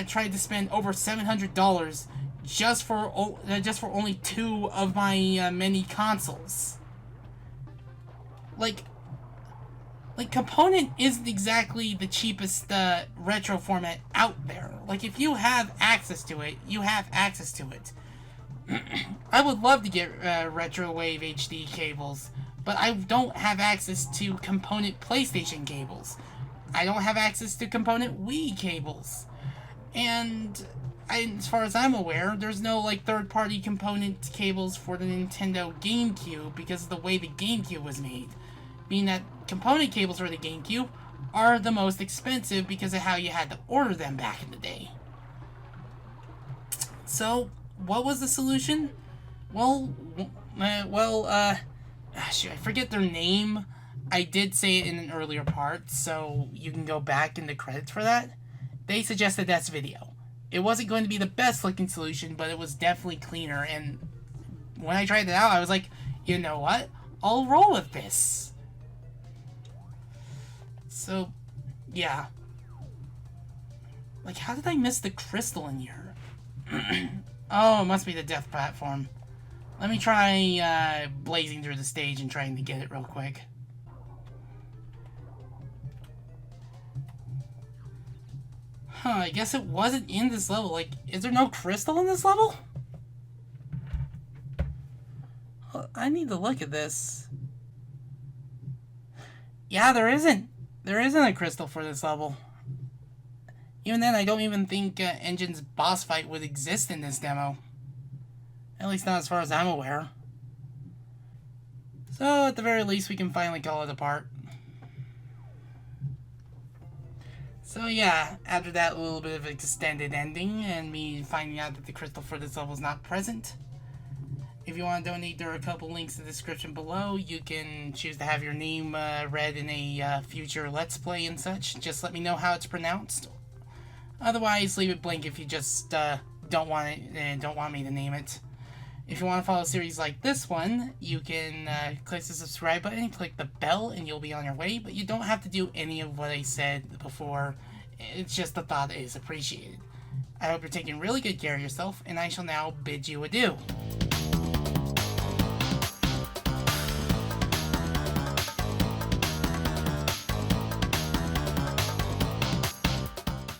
tried to spend over $700 just for only 2 of my many consoles. Like Component isn't exactly the cheapest retro format out there. Like, if you have access to it, you have access to it. I would love to get Retrowave HD cables, but I don't have access to Component PlayStation cables. I don't have access to Component Wii cables. And as far as I'm aware, there's no like third-party Component cables for the Nintendo GameCube because of the way the GameCube was made. Meaning that Component cables for the GameCube are the most expensive because of how you had to order them back in the day. So, what was the solution? Shoot, I forget their name. I did say it in an earlier part, so you can go back in the credits for that. They suggested that's video. It wasn't going to be the best looking solution, but it was definitely cleaner, and when I tried it out, I was like, you know what? I'll roll with this. So, yeah. Like, how did I miss the crystal in here? Oh, it must be the death platform. Let me try blazing through the stage and trying to get it real quick. Huh, I guess it wasn't in this level. Like, is there no crystal in this level? Well, I need to look at this. Yeah, there isn't. There isn't a crystal for this level. Even then, I don't even think Engine's boss fight would exist in this demo. At least not as far as I'm aware. So, at the very least, we can finally call it apart. So yeah, after that little bit of an extended ending and me finding out that the crystal for this level is not present, if you want to donate, there are a couple links in the description below. You can choose to have your name read in a future Let's Play and such. Just let me know how it's pronounced. Otherwise, leave it blank if you just don't want me to name it. If you want to follow a series like this one, you can click the subscribe button and click the bell and you'll be on your way, but you don't have to do any of what I said before. It's just the thought is appreciated. I hope you're taking really good care of yourself, and I shall now bid you adieu.